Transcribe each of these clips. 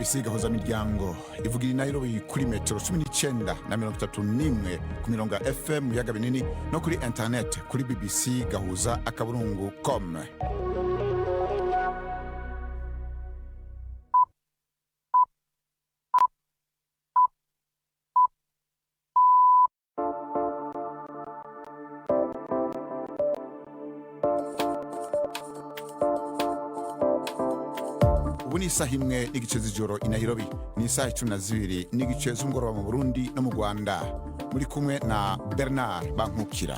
BBC gahuza miryango ivugira Nairobi kuri metero 19 na 31 ku mirongo FM mu yaga binini no kuri internet kuri BBC gahuza akaburungu.com. Ubu ni isaha imwe n'igice z'ijoro i Nairobi, ni isaha 12 n'igice z'umugoroba mu Burundi no mu Rwanda. Muri kumwe na Bernard Bankukira.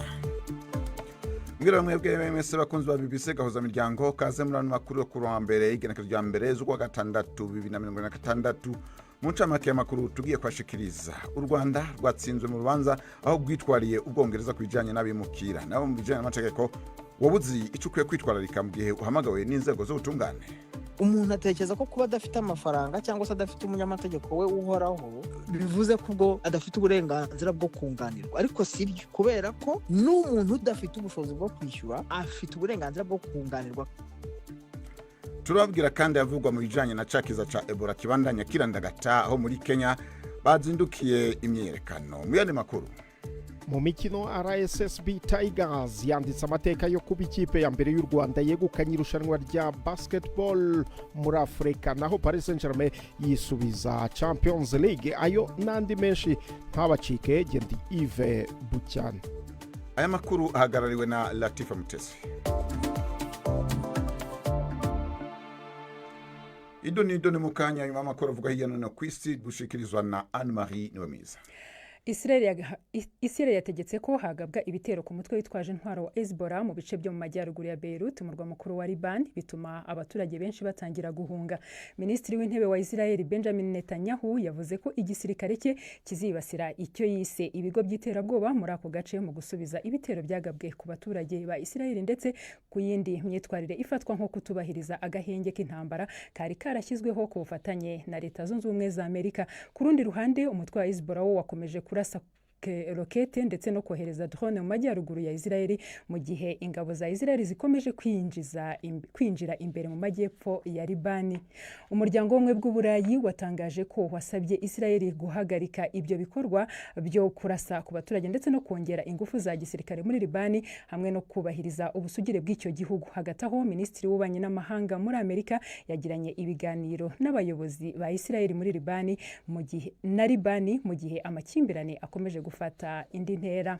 Ngira mwebwe mwese bakunzi ba BBC gahuza miryango, kaze muri makuru yo kuwa mbere igenekerezo rya mbere z'ukwa gatandatu 2026. Mu ncamake y'amakuru tugiye kwashikiriza, u Rwanda rwatsinzwe mu rubanza aho gwitwariye Ubwongereza kubijanye n'abimukira. Nabo mu bijanye n'amategeko, wabuzi icukwiye kwitwararika mu gihe uhamagawe n'inzego z'ubutungane. Umuntu atekereza ko kuba adafite amafaranga cyangwa se adafite umunyamategeko we uhoraho bivuze ko ubwo adafite uburenganzira bwo kunganirwa, ariko sibyo, kubera ko n'umuntu udafite ubushobozi bwo kwishyura afite uburenganzira bwo kunganirwa. Turabwira kandi yavugwa mu bijanye na cakiza ca Ebola kibandanya kirandagata aho muri Kenya bazindukiye imyerekano. Mu yandi makuru, mu mikino RSSB Tigers yanditse amateka yo kuba ikipe ya mbere y'u Rwanda yegukanye irushanwa rya basketball muri Afrika, naho Paris Saint-Germain yisubiza Champions League. Ayo nandi menshi ntabacike, Gendi Yves Bucyane. Aya makuru ahagarariwe na Latifa Mutesi. Idoni mukanya nyuma makuru avuga hirya no hino kw'isi dushikirizwa na Anne-Marie Niwemiza. Israel yategetse ko hagabwa ibitero ku mutwe witwaje intwaro wa Hezbollah mu bice byo mu majyaruguru ya Beirut, umurwa mukuru wa Liban, bituma abaturage benshi batangira guhunga. Minisitiri w'intebe wa Israel Benjamin Netanyahu yavuze ko igisirikare cye kizibasira icyo yise ibigo by'iterabwoba muri ako gace mu gusubiza ibitero byagabwe ku baturage ba Israel ndetse ku yindi myitwarire ifatwa nko kutubahiriza agahenge k'intambara kari karashyizweho ku bufatanye na Leta Zunze Ubumwe za Amerika. Ku rundi ruhande, umutwe wa Hezbollah wakomeje kurasa rokete ndetse no kohereza drone mu majyaruguru ya Israel, mu gihe ingabo za Israel zikomeje kwinjira imbere mu majyepfo ya Libani. Umuryango w'ubumwe bw'Uburayi watangaje ko wasabye Israel guhagarika ibyo bikorwa byo kurasa ku baturage ndetse no kongera ingufu za gisirikare muri Libani hamwe no kubahiriza ubusugire bw'icyo gihugu. Hagati aho, Minisitiri w'Ububanyi n'Amahanga muri Amerika yagiranye ibiganiro n'abayobozi ba Israel muri Libani mu gihe amakimbirane akomeje gufata indi ntera.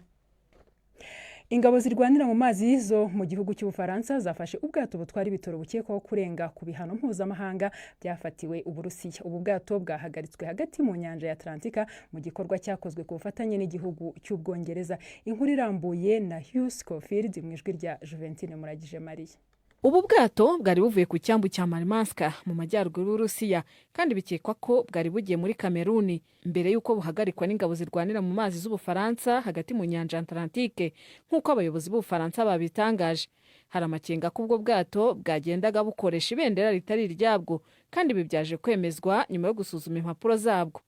Ingabo zirwanira mu mazi zo mu gihugu cy'Ubufaransa zafashe ubwato butwara ibitoro bukekwaho kurenga ku bihano mpuzamahanga byafatiwe Uburusiya. Ubu bwato bwahagaritswe hagati mu nyanja ya Atlantika mu gikorwa cyakozwe ku bufatanye n'igihugu cy'Ubwongereza. Inkuru irambuye na Hugh Schofield mu ijwi rya Juventine Muragije Marie. Ubu bwato bwari buvuye ku cyambu cya Murmansk mu majyaruguru y'Uburusiya kandi bikekwa ko bwari bugiye muri Kameruni mbere y'uko buhagarikwa n'ingabo zirwanira mu mazi z'Ubufaransa hagati mu nyanja Atlantique nk'uko abayobozi b'Ubufaransa babitangaje. Hari amakenga ko ubwo bwato bwagendaga bukoresha ibendera ritari iryabwo kandi bibyaje kwemezwa nyuma yo gusuzuma impapuro zabwo.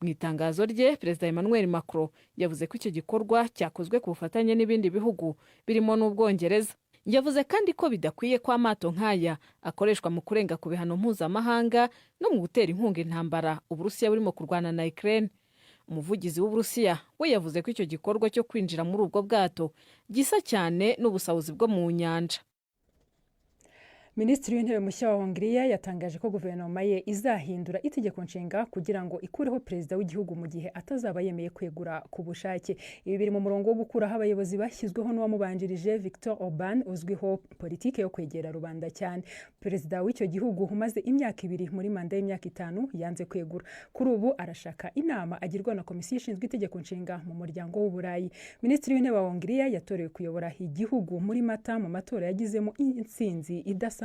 Mu itangazo rye, Perezida Emmanuel Macron yavuze ko icyo gikorwa cyakozwe ku bufatanye n'ibindi bihugu birimo n'Ubwongereza. Yavuze kandi ko bidakwiye ko amato nk'aya akoreshwa mu kurenga ku bihano mpuzamahanga no mu gutera inkunga intambara Uburusiya burimo kurwana na Ukraine. Umuvugizi w'Uburusiya we yavuze ko icyo gikorwa cyo kwinjira muri ubwo bwato gisa cyane n'ubusabuzi bwo mu nyanja. Minisitiri w'intebe mushya wa Hongiriya yatangaje ko guverinoma ye izahindura itegeko nshinga kugira ngo ikureho perezida w'igihugu mu gihe atazaba yemeye kwegura ku bushake. Ibi biri mu murongo wo gukuraho abayobozi bashyizweho n'uwamubanjirije Viktor Orban uzwiho politike yo kwegera rubanda cyane. Perezida w'icyo gihugu umaze imyaka 2 muri manda y'imyaka 5 yanze kwegura. Kuri ubu arashaka inama agirwa na komisiyo ishinzwe itegeko nshinga mu muryango w'Uburayi. Minisitiri w'intebe wa Hongiriya yatorewe kuyobora igihugu muri Mata mu matora yagizemo intsinzi idasanzwe,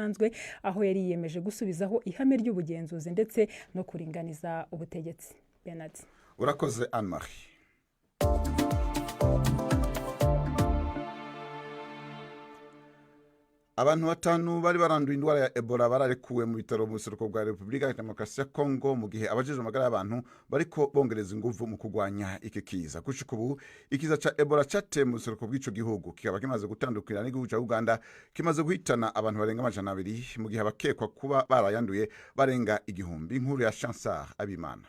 aho yari yiyemeje gusubizaho ihame ry'ubugenzuzi ndetse no kuringaniza ubutegetsi. Bernard. Urakoze Anne-Marie. abantu batanu bari baranduye indwara ya Ebola bararekuwe mu bitaro mu buseruko bwa Repubulika ya Demokarasi ya Kongo mu gihe abajejwe amagara y'abantu bariko bongereza inguvu mu kurwanya iki kiza. Gushika ubu ikiza ca Ebola cateye mu buseruko bw'ico gihugu kikaba kimaze gutandukira n'igihugu ca Uganda, kimaze guhitana abantu barenga 200 mu gihe abakekwa kuba barayanduye barenga 1000. Inkuru ya Chansar Abimana.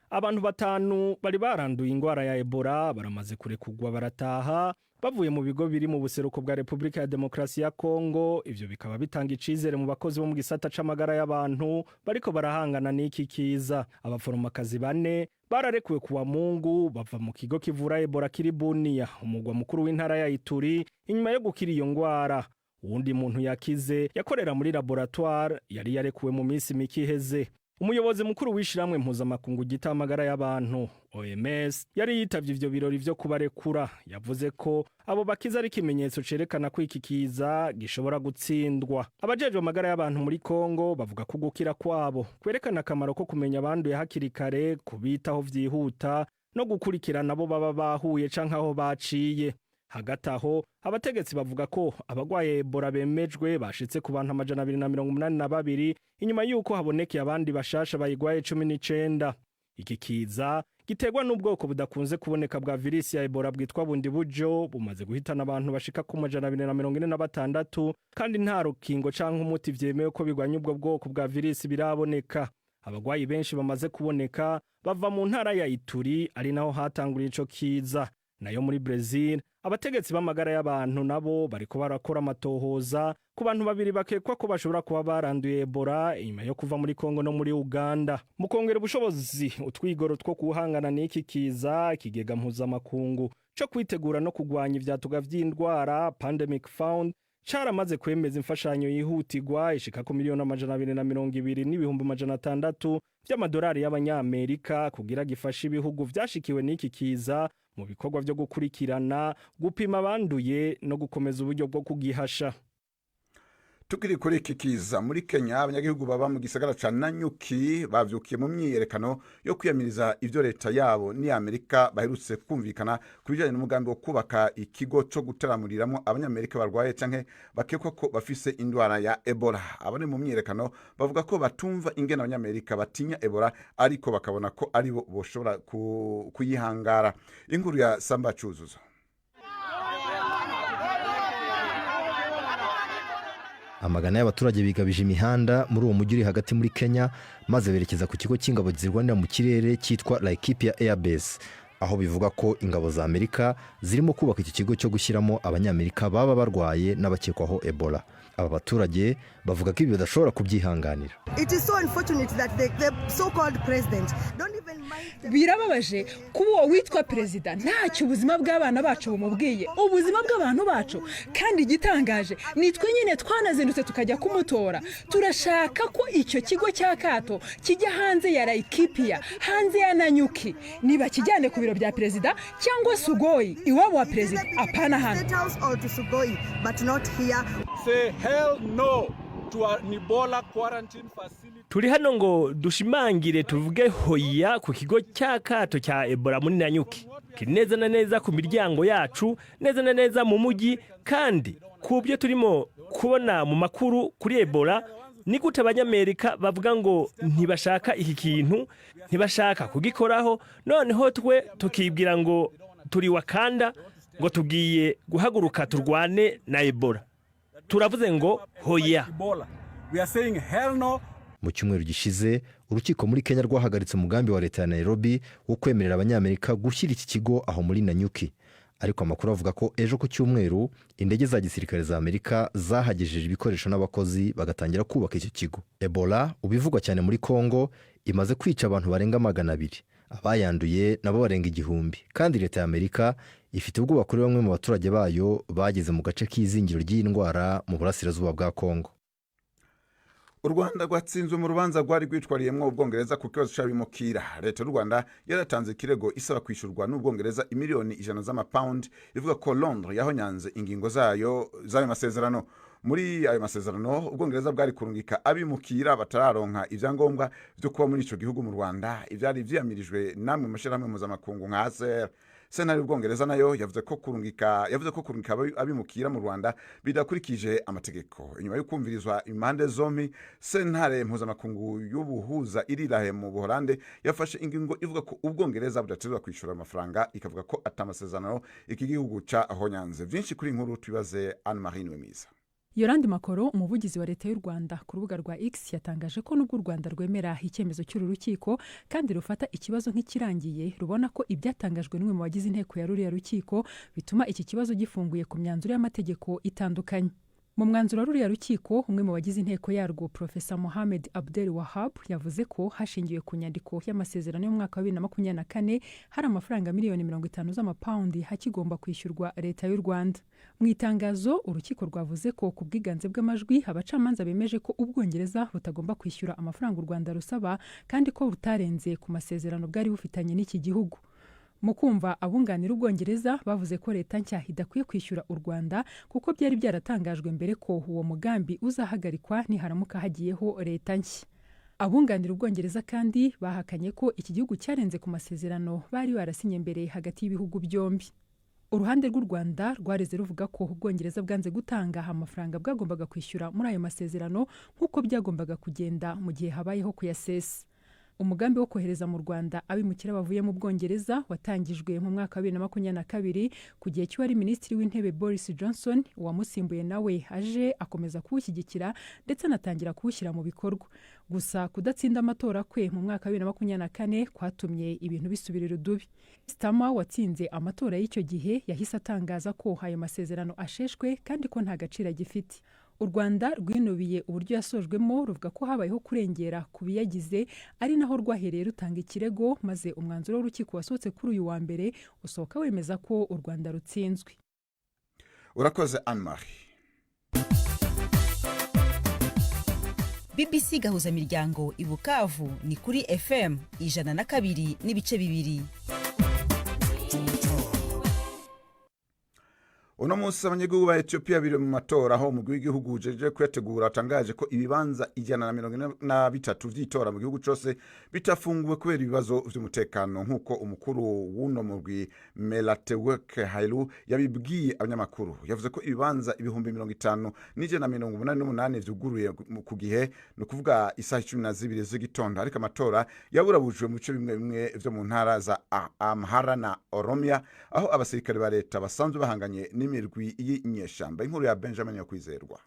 Abantu batanu bari baranduye indwara ya Ebola baramaze kurekugwa barataha bavuye mu bigo biri mu buseruko bwa Repubulika ya Demokarasi ya Kongo. Ivyo bikaba bitanga icizere mu bakozi bo mu gisata c'amagara y'abantu bariko barahangana n'iki kiza. Abaforomakazi 4 bararekuwe kuwa Mungu bava mu kigo kivura Ebola kiri Bunia, umugwa mukuru w'intara ya Ituri, inyuma yo gukira iyo ngwara. Uwundi muntu yakize yakorera muri laboratoire yari yarekuwe mu minsi mike iheze. Umuyobozi mukuru w'ishiramwe mpuzamakungu gita amagara y'abantu OMS yari yitavye ivyo birori vyo kubarekura. Yavuze ko abo bakiza ari ikimenyetso cerekana ko iki kiza gishobora gutsindwa. Abajejwe amagara y'abantu muri Kongo bavuga ko gukira kwabo kwerekana akamaro ko kumenya abanduye hakiri kare, kubitaho vyihuta no gukurikirana abo baba bahuye canke aho baciye. Hagati aho abategetsi bavuga ko abagwaye Ebola bemejwe bashitse ku bantu 282 inyuma yuko habonekeye abandi bashasha bayigwaye 19. Iki kiza gitegwa n'ubwoko budakunze kuboneka bwa virisi ya Ebola bwitwa bundi bujo, bumaze guhitana abantu bashika ku 246 kandi nta rukingo canke umuti vyemewe ko bigwanya ubwo bwoko bwa virisi biraboneka. Abagwayi benshi bamaze kuboneka bava mu ntara ya Ituri ari naho hatanguriye ico kiza. Nayo muri Brazil abategetsi b'amagara y'abantu nabo bariko barakora amatohoza ku bantu babiri bakekwa ko bashobora kuba baranduye Ebola inyuma yo kuva muri Kongo no muri Uganda. Mu kongera ubushobozi utwigoro two kuhangana n'iki kiza, ikigega mpuzamakungu cyo kwitegura no kugwanya ivyatuga vy'indwara Pandemic Fund caramaze kwemeza imfashanyo yihutirwa ishika ku miliyoni 220 n'ibihumbi 600 by'amadolari y'abanyamerika kugira gifasha ibihugu vyashikiwe n'iki kiza mu bikorwa vyo gukurikirana, gupima abanduye no gukomeza uburyo bwo kugihasha. Tukiri kuri iki kiza muri Kenya, abanyagihugu baba mu gisagara ca Nanyuki bavyukiye mu myiyerekano yo kwiyamiriza ivyo leta yabo ni Amerika baherutse kumvikana kubijanye n'umugambi wo kubaka ikigo cyo gutaramuriramo abanyamerika barwaye canke bakekwa ko bafise indwara ya Ebola. Abane mu myiyerekano bavuga ko batumva ingene abanyamerika batinya Ebola ariko bakabona ko ari bo boshobora kuyihangara. Inkuru ya Samba Cyuzuzo. Amagana y'abaturage bigabije imihanda muri uwo mujyi uri hagati muri Kenya maze berekeza ku kigo cy'ingabo zirwanira mu kirere cyitwa Laikipia Air Base, aho bivuga ko ingabo za Amerika zirimo kubaka iki kigo cyo gushyiramo abanyamerika baba barwaye n'abakekwaho Ebola. Aba baturage bavuga ko ibi badashobora kubyihanganira. It is so unfortunate that the so-called president don't even mind. Birababaje kuba uwo witwa perezida ntacyo ubuzima bw'abana bacu bumubwiye, ubuzima bw'abantu bacu, kandi igitangaje nitwe nyine twanazindutse tukajya kumutora. Turashaka ko icyo kigo cya Kato kijya hanze ya Laikipia, hanze ya Nanyuki, niba kijyane ku biro bya perezida cyangwa Sugoi iwabo wa perezida, apana hano. But not here. Say hell no to an Ebola quarantine facility. Turi hano ngo dushimangire tuvuge hoya ku kigo cya Kato cya Ebola muri Nanyuki. Kiri neza na neza ku miryango yacu, neza na neza mu mujyi, kandi kubyo turimo kubona mu makuru kuri Ebola ni gute abanyamerika bavuga ngo ntibashaka iki kintu, ntibashaka kugikoraho, noneho twe tukibwira ngo turi Wakanda, ngo tugiye guhaguruka turwane na Ebola. Turavuze ngo hoya. We are saying hell no. Mu cyumweru gishize urukiko muri Kenya rwahagaritse umugambi wa leta ya Nairobi wo kwemerera abanyamerika gushyira iki kigo aho muri Nanyuki. Ariko amakuru avuga ko ejo ku cyumweru indege za gisirikare za Amerika zahagejeje ibikoresho n'abakozi bagatangira kubaka icyo kigo. Ebola ubivugwa cyane muri Kongo imaze kwica abantu barenga 200. Abayanduye nabo barenga 1000, kandi leta ya Amerika ifite ubwoba kuri bamwe mu baturage bayo bageze mu gace k'izingiro ry'indwara mu burasirazuba bwa Kongo. U Rwanda rwatsinzwe mu rubanza rwari rwitwariyemwo Ubwongereza ku kibazo c'abimukira. Leta y'u Rwanda yaratanze ikirego isaba kwishurwa n'Ubwongereza imiliyoni 100 z'amapaundi, ivuga ko Londres yahonyanze ingingo zayo z'ayo masezerano. Muri ayo masezerano Ubwongereza bwari kurungika abimukira batararonka ivyangombwa byo kuba muri ico gihugu mu Rwanda, ivyari vyamirijwe namwe mashirahamwe mpuzamakungu nka ASER sentare y'ubwongereza nayo yavuze ko kurungika abimukira mu Rwanda bidakurikije amategeko. Inyuma yo kumvirizwa impande zombi, sentare mpuzamakungu y'ubuhuza irirahe mu Buholande yafashe ingingo ivuga ko ubwongereza budatezwa kwishura amafaranga, ikavuga ko atamasezerano iki gihugu ca honyanze. Vyinshi kuri inkuru tubibaze Anne-Marie Nwemiza. Yorandi Makoro, umuvugizi wa leta y'u Rwanda, ku rubuga rwa X yatangaje ko nubwo u Rwanda rwemera icyemezo cy'uru rukiko kandi rufata ikibazo nk'ikirangiye, rubona ko ibyatangajwe n'umwe mu bagize inteko ya ruriya rukiko bituma iki kibazo gifunguye ku myanzuro y'amategeko itandukanye. Mu mwanzuro wa ruriya rukiko, umwe mu bagize inteko yarwo Profesa Mohamed Abdel Wahab yavuze ko hashingiwe ku nyandiko y'amasezerano y'umwaka wa 2024 hari amafaranga miliyoni 50 z'amapaundi hakigomba kwishyurwa leta y'u Rwanda. Mu itangazo, urukiko rwavuze ko ku bwiganze bw'amajwi abacamanza bemeje ko ubwongereza butagomba kwishyura amafaranga u Rwanda rusaba kandi ko butarenze ku masezerano bwari bufitanye n'iki gihugu. Mu kumva abunganira ubwongereza bavuze ko leta nshya idakwiye kwishyura u Rwanda kuko byari byaratangajwe mbere ko uwo mugambi uzahagarikwa niharamuka hagiyeho leta nshya. Abunganira ubwongereza kandi bahakanye ko iki gihugu cyarenze ku masezerano bari barasinye mbere hagati y'ibihugu byombi. Uruhande rw'u Rwanda rwareze ruvuga ko ubwongereza bwanze gutanga amafaranga bwagombaga kwishyura muri ayo masezerano nk'uko byagombaga kugenda mu gihe habayeho kuyasesa. Umugambi wo kohereza mu Rwanda abimukira bavuye mu Bwongereza watangijwe mu mwaka wa 2022 ku gihe cy'uwari minisitiri w'intebe Boris Johnson, uwamusimbuye nawe aje akomeza kuwushyigikira ndetse anatangira kuwushyira mu bikorwa. Gusa kudatsinda amatora kwe mu mwaka wa 2024 kwatumye ibintu bisubirira udubi. Starmer watsinze amatora y'icyo gihe yahise atangaza ko ayo masezerano asheshwe kandi ko nta gaciro agifite. U Rwanda rwinubiye uburyo yasojwemo, ruvuga ko habayeho kurengera ku biyagize, ari naho rwahereye rutanga ikirego, maze umwanzuro w'urukiko wasohotse kuri uyu wa mbere usohoka wemeza ko u Rwanda rutsinzwe. Urakoze Anne-Marie. BBC gahuza miryango i Bukavu ni kuri FM 102.2. Uno munsi abanyagihugu ba Ethiopia biri mu matora, aho umugwi w'igihugu ujeje kwitegura atangaje ko ibibanza 143 vy'itora mu gihugu cyose bitafunguwe kubera ibibazo vy'umutekano, nk'uko umukuru w'uno mugwi Melateweke Hailu yabibwiye abanyamakuru. Yavuze ko ibibanza 50,188 vyuguruye ku gihe, no kuvuga isaha 12 z'igitondo, ariko amatora yaburabujwe mu bice bimwe bimwe vyo mu ntara za Amhara na Oromia, aho abasirikare ba leta basanzwe bahanganye imirwi y'inyeshamba. Inkuru ya Benjamin yo kwizerwa.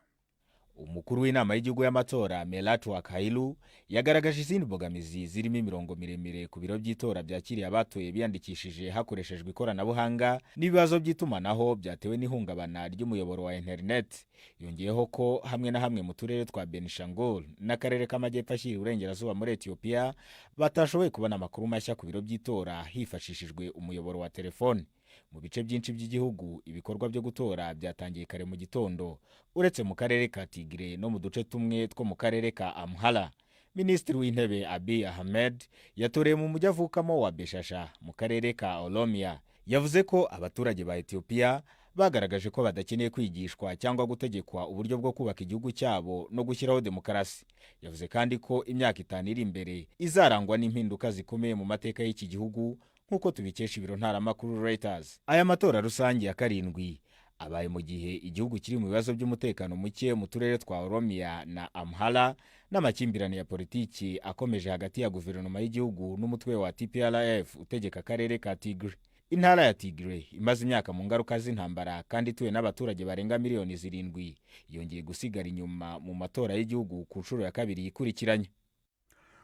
Umukuru w'inama y'igihugu y'amatora Melateweke Hailu yagaragaje izindi mbogamizi zirimo imirongo miremire ku biro by'itora byakiriye abatoye biyandikishije hakoreshejwe ikoranabuhanga n'ibibazo by'itumanaho byatewe n'ihungabana ry'umuyoboro wa internet. Yongeyeho ko hamwe na hamwe mu turere twa Benishangul n'akarere k'amajyepfo ashyira uburengerazuba muri Ethiopia batashoboye kubona amakuru mashya ku biro by'itora hifashishijwe umuyoboro wa telefone. Mu bice byinshi by'igihugu ibikorwa byo gutora byatangiye kare mu gitondo, uretse mu karere ka Tigre no mu duce tumwe two mu karere ka Amhara. Minisitiri w'intebe Abiy Ahmed yatoreye mu mujyi avukamo wa Beshasha mu karere ka Oromia. Yavuze ko abaturage ba Ethiopia bagaragaje ko badakeneye kwigishwa cyangwa gutegekwa uburyo bwo kubaka igihugu cyabo no gushyiraho demokarasi. Yavuze kandi ko imyaka 5 iri imbere izarangwa n'impinduka zikomeye mu mateka y'iki gihugu, nk'uko tubikesha ibiro ntaramakuru Reuters. Aya matora rusange ya 7 abaye mu gihe igihugu kiri mu bibazo by'umutekano muke mu turere twa Oromia na Amhara, n'amakimbirane ya politiki akomeje hagati ya guverinoma y'igihugu n'umutwe wa TPLF utegeka akarere ka Tigre. Intara ya Tigre imaze imyaka mu ngaruka z'intambara kandi ituwe n'abaturage barenga miliyoni 7, yongeye gusigara inyuma mu matora y'igihugu ku nshuro ya 2 yikurikiranye.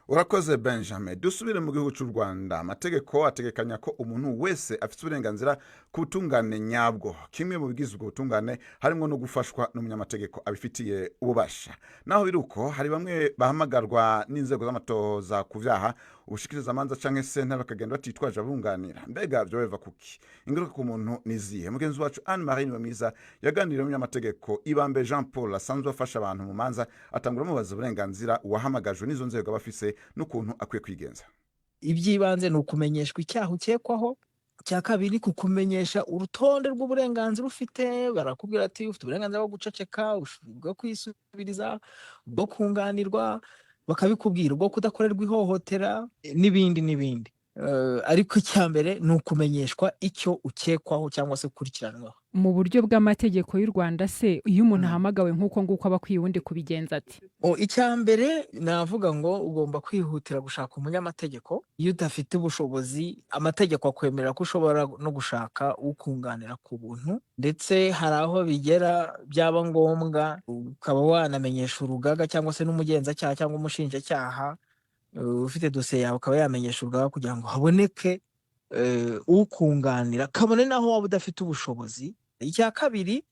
Urakoze Benjamin. Dusubire mu gihugu cy'u Rwanda. Amategeko ategekanya ko umuntu wese afite uburenganzira ku butungane nyabwo. Kimwe mu bigize ubwo butungane harimo no gufashwa n'umunyamategeko abifitiye ububasha. Naho biruko hari bamwe bahamagarwa n'inzego z'amatoza ku vyaha, ubushikiriza amanza canke sentare bakagenda batitwaje abunganira. Mbega byo beva kuki? Ingaruka ku muntu nizihe? Mugenzi wacu Anne-Marie Nwemiza yaganiriye n'umunyamategeko Ibambe Jean Paul asanzwe afasha abantu mu manza, atangura mubaza uburenganzira uwahamagajwe n'izo nzego bafise n'ukuntu akwiye kwigenza. Ibyibanze ni ukumenyeshwa icyaha ukekwaho, cya kabiri kukumenyesha urutonde rw'uburenganzira ufite. Barakubwira ati ufite uburenganzira bwo guceceka, bwo kwisubiriza, bwo kunganirwa, bakabikubwira, bwo kudakorerwa ihohotera n'ibindi n'ibindi. ariko icyambere ni ukumenyeshwa icyo ukekwaho cyangwa se ukurikiranwaho. Mu buryo bw'amategeko y'u Rwanda se iyo umuntu ahamagawe nk'uko nguko aba akwiye ubundi kubigenza ati? Icyambere navuga ngo ugomba kwihutira gushaka umunyamategeko. Iyo udafite ubushobozi, amategeko akwemerera ko ushobora no gushaka ukunganira ku buntu, ndetse hari aho bigera byaba ngombwa ukaba wanamenyesha urugaga cyangwa se n'umugenzacyaha cyangwa umushinjacyaha ufite dosiye yawe, ukaba yamenyesha urugaga kugira ngo haboneke ukunganira, kabone naho waba udafite ubushobozi. Icya kabiri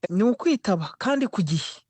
ni ukwitaba kandi ku gihe.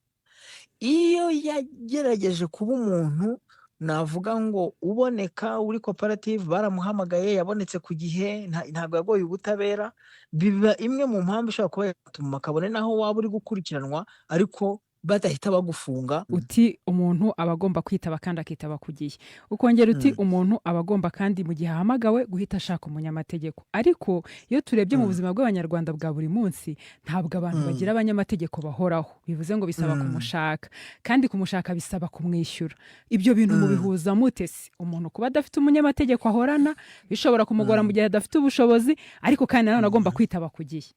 Iyo yagerageje kuba umuntu navuga ngo uboneka uri koperative, baramuhamagaye yabonetse ku gihe, ntabwo yagoye ubutabera, biba imwe mu mpamvu ishobora kuba yatuma kabone naho waba uri gukurikiranwa ariko badahita bagufunga. Uti umuntu aba agomba kwitaba kandi akitaba ku gihe. Ukongera uti umuntu aba agomba kandi mu gihe ahamagawe guhita ashaka umunyamategeko. Ariko iyo turebye mu buzima bw'abanyarwanda bwa buri munsi, ntabwo abantu bagira abanyamategeko bahoraho. Bivuze ngo bisaba kumushaka, kandi kumushaka bisaba kumwishyura. Ibyo bintu mubihuza mute se? Umuntu kuba adafite umunyamategeko ahorana bishobora kumugora mu gihe adafite ubushobozi, ariko kandi nanone agomba kwitaba ku gihe.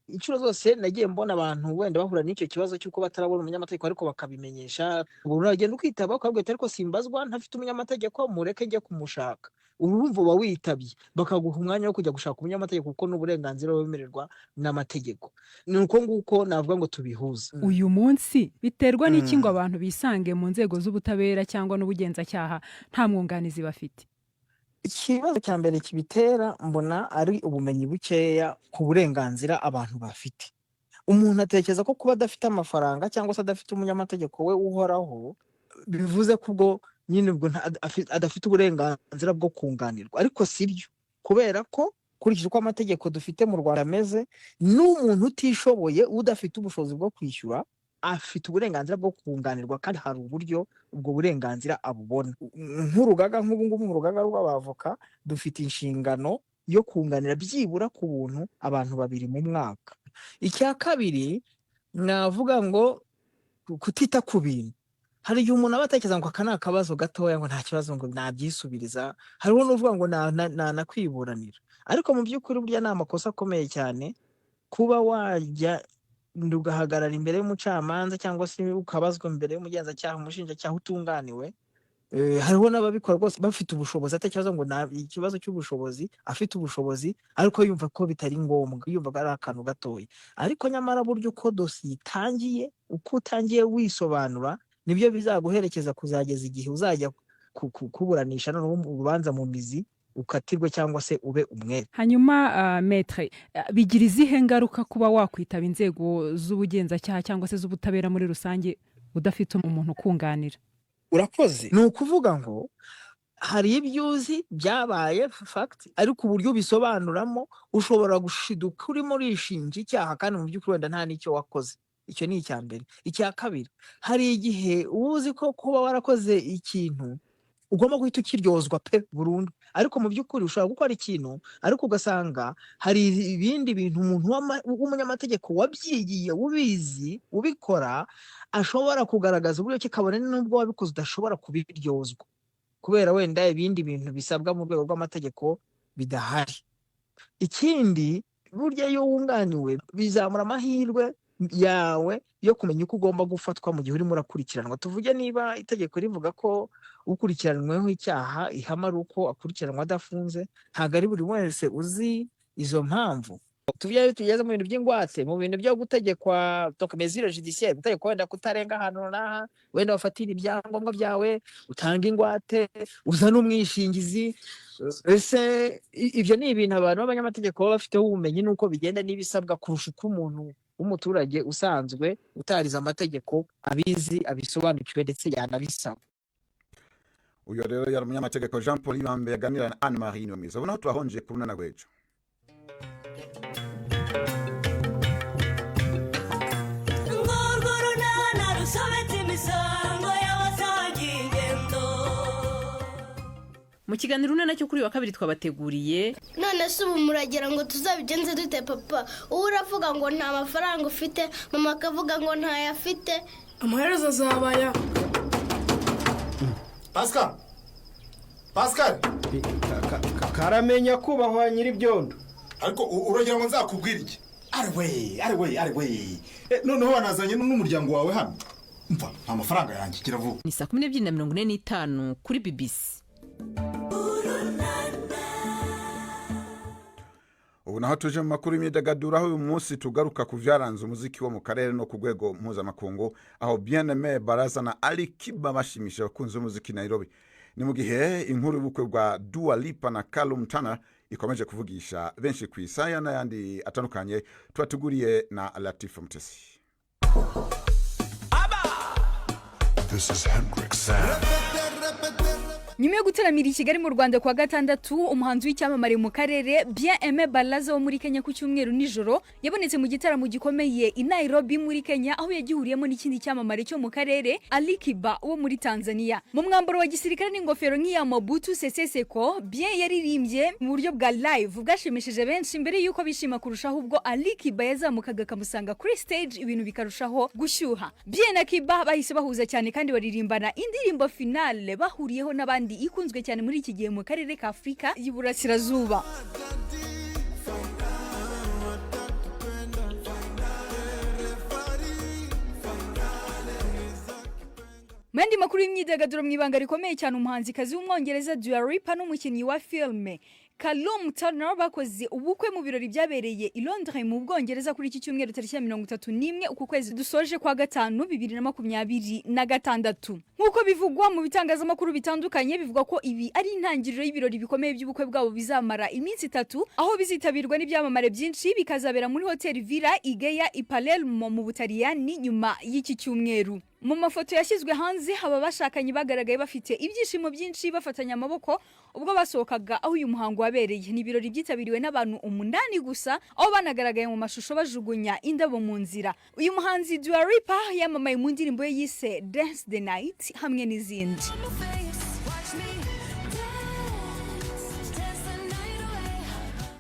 Inshuro zose nagiye mbona abantu wenda bahura n'icyo kibazo cy'uko batarabona umunyamategeko ariko bakabimenyesha. Ubu uragenda ukitaba ukabwira ariko simbazwa ntafite umunyamategeko, mureke njye kumushaka. Urumva uba witabye, bakaguha umwanya wo kujya gushaka umunyamategeko kuko n'uburenganzira wemererwa n'amategeko. Ni uko nguko navuga ngo tubihuza. Uyu munsi biterwa n'iki ngo abantu bisange mu nzego z'ubutabera cyangwa n'ubugenzacyaha nta mwunganizi bafite? Ikibazo cya mbere kibitera mbona ari ubumenyi bukeya ku burenganzira abantu bafite. Umuntu atekereza ko kuba adafite amafaranga cyangwa se adafite umunyamategeko we uhoraho bivuze ko ubwo nyine ubwo adafite uburenganzira bwo kunganirwa, ariko sibyo. Kubera ko kurikije uko amategeko dufite mu Rwanda ameze, n'umuntu utishoboye udafite ubushobozi bwo kwishyura afite uburenganzira bwo kunganirwa, kandi hari uburyo ubwo burenganzira abubona. Nk'urugaga nk'ubu ngubu mu rugaga rw'abavoka dufite inshingano yo kunganira byibura ku buntu abantu 2 mu mwaka. Icya kabiri navuga ngo kutita ku bintu. Hari igihe umuntu aba atekereza ngo aka ni akabazo gatoya ngo nta kibazo ngo nabyisubiriza, hariho n'uvuga ngo nakwiburanira, ariko mu by'ukuri burya ni amakosa akomeye cyane kuba wajya ugahagarara imbere y'umucamanza cyangwa se ukabazwa imbere y'umugenzacyaha, umushinjacyaha utunganiwe. Hariho n'ababikora rwose bafite ubushobozi, atakibazo ngo ikibazo cy'ubushobozi, afite ubushobozi ariko yumva ko bitari ngombwa, yumva ari akantu gatoya. Ariko nyamara buryo uko dosiye itangiye, uko utangiye wisobanura, nibyo bizaguherekeza kuzageza igihe uzajya kuburanisha noneho urubanza mu mizi, ukatirwe cyangwa se ube umwere. Hanyuma maître, bigira izihe ngaruka kuba wakwitaba inzego z'ubugenzacyaha cyangwa se z'ubutabera muri rusange udafite umuntu ukunganira? Urakoze. Ni ukuvuga ngo hari ibyuzi byabaye fact, ariko uburyo bisobanuramo ushobora gushiduka urimo urishinja icyaha kandi mu by'ukuri wenda nta n'icyo wakoze. Icyo ni icya mbere. Icya kabiri, hari igihe uzi ko kuba warakoze ikintu ugomba guhita ukiryozwa pe burundu, ariko mu by'ukuri ushobora gukora ikintu ariko ugasanga hari ibindi bintu umuntu w'umunyamategeko wabyigiye ubizi ubikora ashobora kugaragaza uburyo kikabone n'ubwo wabikoze udashobora kubiryozwa kubera wenda ibindi bintu bisabwa mu rwego rw'amategeko bidahari. Ikindi, burya iyo wunganiwe bizamura amahirwe yawe yo kumenya uko ugomba gufatwa mu gihe urimo urakurikiranwa. Tuvuge niba itegeko rivuga ko ukurikiranweho icyaha ihama ari uko akurikiranwa adafunze, ntabwo ari buri wese uzi izo mpamvu. Tuvuge tugeze mu bintu by'ingwate, mu bintu byo gutegekwa mesure judiciaire, gutegekwa wenda kutarenga ahantu runaka, wenda wafatira ibyangombwa byawe, utanga ingwate, uzana umwishingizi. Ese ibyo ni ibintu abantu b'abanyamategeko baba bafiteho ubumenyi n'uko bigenda n'ibisabwa kurusha uko umuntu w'umuturage usanzwe utarize amategeko abizi, abisobanukiwe ndetse yanabisaba. Uyu rero yari umunyamategeko Jean Paul Ibambe yaganira na Anne Marie Niyomiza. Ubona turahonje ku runana rw'ejo. Mu kiganiro runana cyo kuri wa kabiri twabateguriye, none se ubu muragira ngo tuzabigenze dute papa? Ubu uravuga ngo nta mafaranga ufite, mama akavuga ngo ntayafite, amaherezo azabaya. Pascal, Pascal karamenya kubahwa nyiri byondo. Ariko uragira ngo nzakubwira iki? Ari we. Noneho wanazanye n'umuryango wawe hano. Mva amafaranga yanjye kiravuga. Ni 12:45 kuri BBC. Ubu naho tuje mu makuru y'imyidagaduro aho uyu munsi tugaruka ku vyaranze umuziki wo mu karere no ku rwego mpuzamakungu aho Bien-Aimé Baraza na Ali Kiba bashimisha abakunzi b'umuziki Nairobi. Ni mu gihe inkuru y'ubukwe bwa Dua Lipa na Callum Turner ikomeje kuvugisha benshi ku isaya n'ayandi atandukanye tubatuguriye na Latif Mutesi. This is Hendrix Sound. Nyuma yo gutaramira i Kigali mu Rwanda kwa gatandatu, umuhanzi w'icyamamare mu karere Bien-Aimé Baraza wo muri Kenya ku cyumweru nijoro yabonetse mu gitaramo gikomeye i Nairobi muri Kenya aho yagihuriyemo n'ikindi cyamamare cyo mu karere Ali Kiba wo muri Tanzania. Mu mwambaro wa gisirikare n'ingofero nk'iya Mobutu Sese Seko, Bien yaririmbye mu buryo bwa live bwashimishije benshi mbere yuko bishima kurushaho ubwo Ali Kiba yazamukaga kamusanga kuri stage ibintu bikarushaho gushyuha. Bien na Kiba bahise bahuza cyane kandi baririmbana indirimbo finale bahuriyeho n'abandi ikunzwe cyane muri iki gihe mu karere ka Afrika y'Iburasirazuba. Mandi makuru y'imyidagaduro mu ibanga rikomeye cyane umuhanzikazi w'umwongereza Dua Lipa n'umukinnyi wa filme Callum Turner bakoze ubukwe mu birori byabereye i Londres mu Bwongereza kuri iki cyumweru tariki ya 31 uku kwezi dusoje kwa gatanu 2026. Nkuko bivugwa mu bitangazamakuru bitandukanye bivugwa ko ibi ari intangiriro y'ibirori bikomeye by'ubukwe bwabo bizamara iminsi 3 aho bizitabirwa n'ibyamamare byinshi bikazabera muri Hotel Villa Igeya i Palermo mu Butaliyani nyuma y'iki cyumweru. Mu mafoto yashyizwe hanze aba bashakanye bagaragaye bafite ibyishimo byinshi bafatanya amaboko ubwo basohokaga aho uyu muhango wabereye. Ni ibirori byitabiriwe n'abantu 8 gusa aho banagaragaye mu mashusho bajugunya indabo mu nzira. Uyu muhanzi Dua Lipa yamamaye mu ndirimbo ye yise Dance the Night hamwe n'izindi.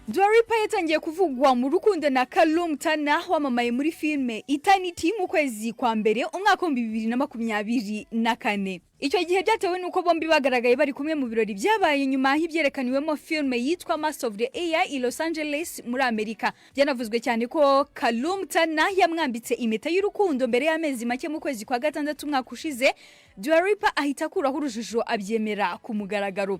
Dua Lipa yatangiye kuvugwa mu rukundo na Callum Turner wamamaye muri filme Eternity mu kwezi kwa mbere umwaka wa 2024. Icyo gihe byatewe nuko bombi bagaragaye bari kumwe mu birori byabaye nyuma y'ibyerekaniwemo filme yitwa Master of the Air i Los Angeles muri Amerika. Byanavuzwe cyane ko Callum Turner yamwambitse impeta y'urukundo mbere y'amezi make mu kwezi kwa gatandatu umwaka ushize. Dua Lipa ahita akuraho urujijo abyemera ku mugaragaro.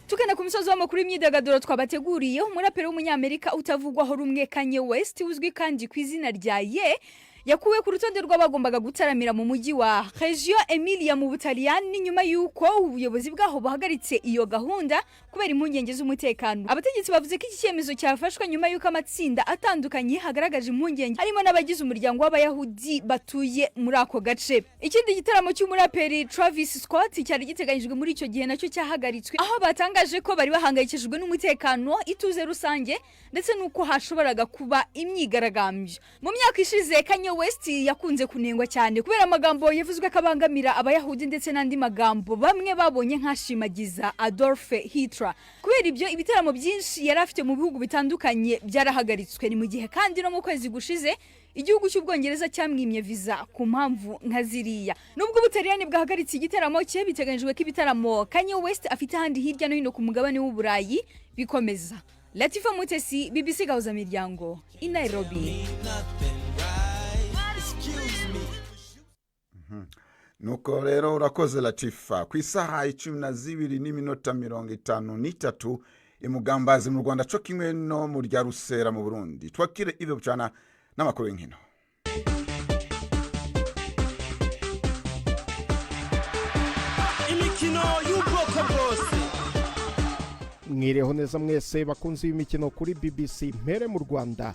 Tukana ku misozo w'amakuru y'imyidagaduro twabateguriye umuraperi w'umunyamerika utavugwaho rumwe Kanye West uzwi kandi ku izina rya Ye yakuwe ku rutonde rw'abagombaga gutaramira mu mujyi wa Reggio Emilia mu Butaliyani nyuma y'uko ubuyobozi bwaho bahagaritse iyo gahunda kubera impungenge z'umutekano. Abategetsi bavuze ko iki cyemezo cyafashwe nyuma y'uko amatsinda atandukanye hagaragaje impungenge harimo n'abagize umuryango w'abayahudi batuye muri ako gace. Ikindi gitaramo cy'umuraperi Travis Scott cyari giteganyijwe muri icyo gihe nacyo cyahagaritswe aho batangaje ko bari bahangayikishijwe n'umutekano, ituze rusange ndetse nuko hashoboraga kuba imyigaragambyo. Mu myaka ishize Kanye West yakunze kunengwa cyane kubera amagambo yavuzwe kabangamira abayahudi ndetse n'andi magambo bamwe babonye nkashimagiza Adolf Hitler. Kubera ibyo ibitaramo byinshi yari afite mu bihugu bitandukanye byarahagaritswe. Ni mu gihe kandi no mu kwezi gushize igihugu cy'Ubwongereza cyamwimye visa ku mpamvu nka ziriya. Nubwo Ubutaliyani bwahagaritse igitaramo cye biteganyijwe ko ibitaramo Kanye West afite ahandi hirya no hino ku mugabane w'Uburayi bikomeza. Latifa Mutesi, BBC Gahuza Miryango, i Nairobi. Nuko rero urakoze Latifa. Ku isaha 12:53 imugambazi mu Rwanda cyo kimwe no mu rya Rusera mu Burundi. Twakire ibyo bucana n'amakuru y'inkino. Imikino y'ubwoko bwose. Mwireho neza mwese bakunzi b'imikino kuri BBC mpere mu Rwanda.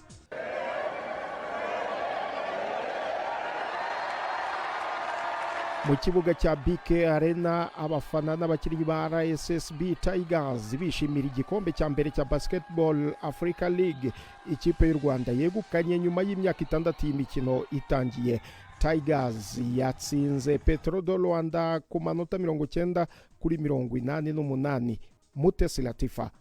Mu kibuga cya BK Arena abafana n'abakinnyi ba RSSB Tigers bishimira igikombe cya mbere cya Basketball Africa League ikipe y'u Rwanda yegukanye nyuma y'imyaka 6 y'imikino itangiye. Tigers yatsinze Petro do Rwanda ku manota 90-88. Mutesi Latifa.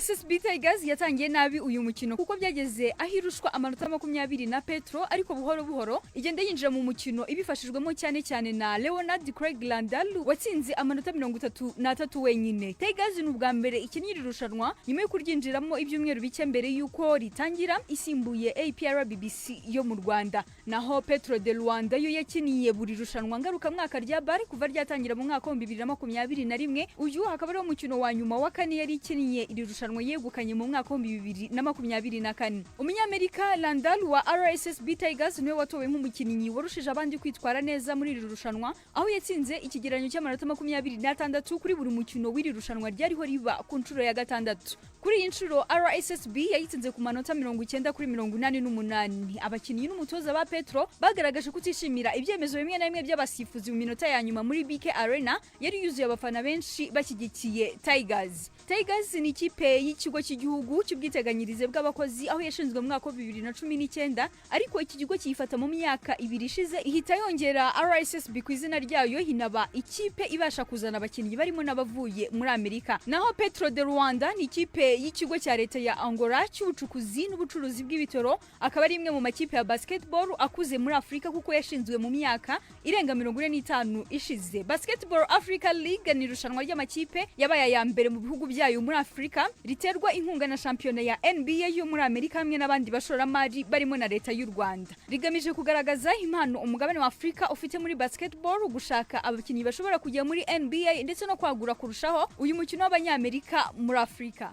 RSSB Tigers yatangiye nabi uyu mukino kuko byageze ahirushwa amanota 20 na Petro, ariko buhoro buhoro igenda yinjira mu mukino ibifashijwemo cyane na Leonard Craig Landal watsinze amanota 33 wenyine. Tigers ni ubwa mbere ikinyiri rushanwa nyuma yo kuryinjiramo ibyumweru bike mbere yuko ritangira, isimbuye APR BBC yo mu Rwanda. Naho Petro de Luanda yo yakiniye buri rushanwa ngaruka mwaka rya BAR kuva ryatangira mu mwaka wa 2021. Uyu hakaba ari umukino wa nyuma wa kane yari ikiniye iri rushanwa yegukanye mu mwaka wa 2024. Umunyamerika Landal wa RSSB Tigers niwe watowe nk'umukinnyi warushije abandi kwitwara neza muri iri rushanwa, aho yatsinze ikigereranyo cy'amanota 26 kuri buri mukino w'iri rushanwa ryariho riba ku nshuro ya gatandatu. Kuri iyi nshuro RSSB yayitsinze ku manota 90-88. Abakinnyi n'umutoza ba Petro bagaragaje kutishimira ibyemezo bimwe na bimwe by'abasifuzi mu minota ya nyuma muri BK Arena yari yuzuye abafana benshi bashyigikiye Tigers. Tigers ni ikipe y'ikigo cy'igihugu cy'ubwiteganyirize bw'abakozi, aho yashinzwe mu mwaka wa 2019, ariko iki kigo cyifata mu myaka 2 ishize ihita yongera RSSB ku izina ryayo, hinaba ikipe ibasha kuzana abakinnyi barimo n'abavuye muri Amerika. Naho Petro de Rwanda ni ikipe y'ikigo cya leta ya Angola cy'ubucukuzi n'ubucuruzi bw'ibitoro, akaba ari imwe mu makipe ya basketball akuze muri Afrika kuko yashinzwe mu myaka irenga 45 ishize. Basketball Africa League ni irushanwa ry'amakipe yabaye ya mbere mu bihugu byayo muri Afrika, riterwa inkunga na shampiyona ya NBA yo muri Amerika hamwe n'abandi bashoramari barimo na leta y'u Rwanda. Rigamije kugaragaza impano umugabane wa Afrika ufite muri basketball, gushaka abakinnyi bashobora kujya muri NBA ndetse no kwagura kurushaho uyu mukino w'abanyamerika muri Afrika.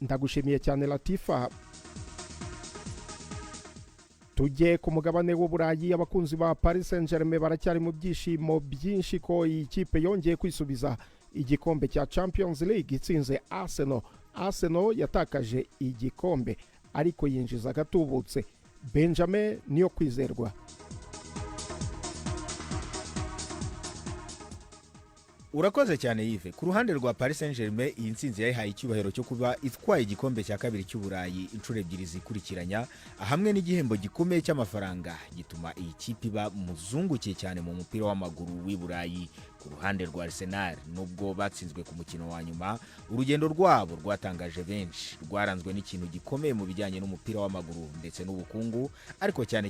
Ndagushimiye cyane Latifa. Tujye ku mugabane w'Uburayi, abakunzi ba Paris Saint-Germain baracyari mu byishimo byinshi ko iyi kipe yongeye kwisubiza igikombe cya Champions League itsinze Arsenal. Arsenal yatakaje igikombe ariko yinjiza gatubutse. Benjamin niyo kwizerwa. Urakoze cyane Yves. Ku ruhande rwa Paris Saint-Germain, iyi nsinzi yayihaye icyubahiro cyo kuba itwaye igikombe cya kabiri cy'Uburayi inshuro ebyiri zikurikiranya, hamwe n'igihembo gikomeye cy'amafaranga gituma iyi kipe iba muzungukiye cyane mu mupira w'amaguru w'i Burayi. Ku ruhande rwa Arsenal, nubwo batsinzwe ku mukino wa nyuma, urugendo rwabo rwatangaje benshi, rwaranzwe n'ikintu gikomeye mu bijyanye n'umupira w'amaguru ndetse n'ubukungu, ariko cyane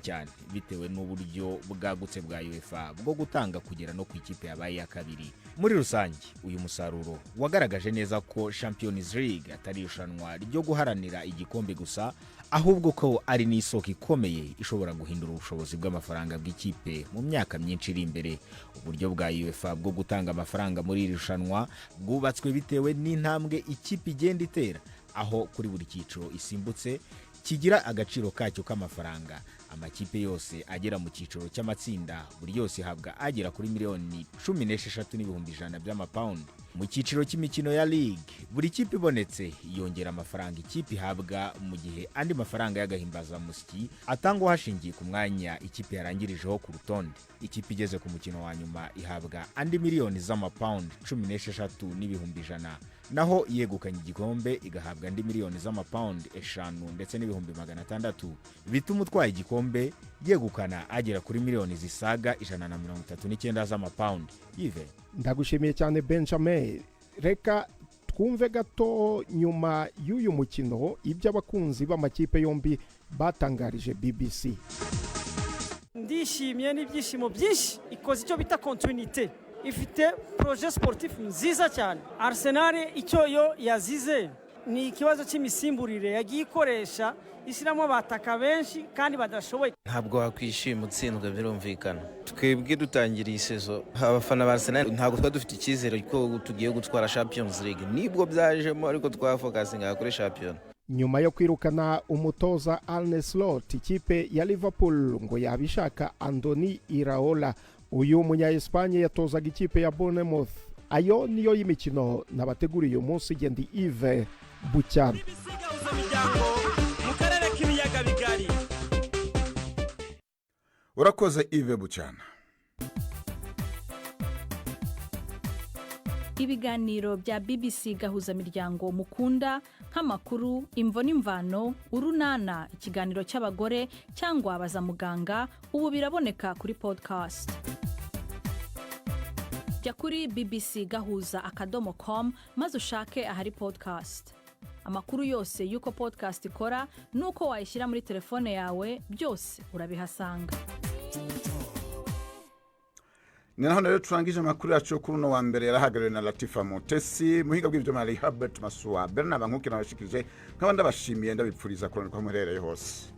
bitewe n'uburyo bwagutse bwa UEFA bwo gutanga kugera no ku ikipe yabaye ya kabiri. Muri rusange, uyu musaruro wagaragaje neza ko Champions League atari irushanwa ryo guharanira igikombe gusa, ahubwo ko ari n'isoko ikomeye ishobora guhindura ubushobozi bw'amafaranga bw'ikipe mu myaka myinshi iri imbere. Uburyo bwa UEFA bwo gutanga amafaranga muri iri rushanwa bwubatswe bitewe n'intambwe ikipe igenda itera, aho kuri buri cyiciro isimbutse kigira agaciro kacyo k'amafaranga. Amakipe yose agera mu cyiciro cy'amatsinda buri yose habwa agera kuri miliyoni 16,100 by'amapaundi. Mu cyiciro cy'imikino ya League, buri kipe ibonetse yongera amafaranga ikipe ihabwa, mu gihe andi mafaranga y'agahimbaza musiki atangwa hashingiye ku mwanya ikipe yarangirijeho ku rutonde. Ikipe igeze ku mukino wa nyuma ihabwa andi miliyoni z'amapaundi 16,100, naho yegukanye igikombe igahabwa andi miliyoni z'amapaundi 5 ndetse n'ibihumbi 600, bituma utwaye igikombe yegukana agera kuri miliyoni zisaga 139 z'amapaundi. Yves, ndagushimiye cyane Benjamin. Reka twumve gato nyuma y'uyu mukino ibyo abakunzi b'amakipe yombi batangarije BBC. Ndishimye n'ibyishimo byinshi, ikoze icyo bita continuité, ifite projet sportif nziza cyane. Arsenal icyo yo yazize ni ikibazo cy'imisimburire yagiye ikoresha ishyiramo abataka benshi kandi badashoboye. Ntabwo wakwishima utsinzwe, birumvikana. Twebwe dutangiriye isezo, abafana ba Arsenal ntabwo twari dufite icyizere ko tugiye gutwara Champions League, nibwo byajemo ariko twafokasinga kuri champion. Nyuma yo kwirukana umutoza Arne Slot, ikipe ya Liverpool ngo yabishaka Andoni Iraola. Uyu munya-Espanye yatozaga ikipe ya Bournemouth. Ayo niyo y'imikino nabateguriye uyu munsi. Gendi Yves Bucyana. Urakoze Yves Bucyana. Ibiganiro bya BBC gahuza miryango mukunda nk'amakuru, imvo n'imvano, urunana, ikiganiro cy'abagore cyangwa abaza muganga, ubu biraboneka kuri podcast. Jya kuri bbcgahuza.com maze ushake ahari podcast. amakuru yose y'uko podcast ikora n'uko wayishyira muri telefone yawe byose urabihasanga. ni naho rero turangije amakuru yacu kuri uno wa mbere yarahagarariwe na Latifa Mutesi, muhinga bw'ibyo Mari Herbert Masuwa, Bernard Bankukira nabashikirije nk'abandi abashimiye ndabipfuriza kuranirwa muherereye hose.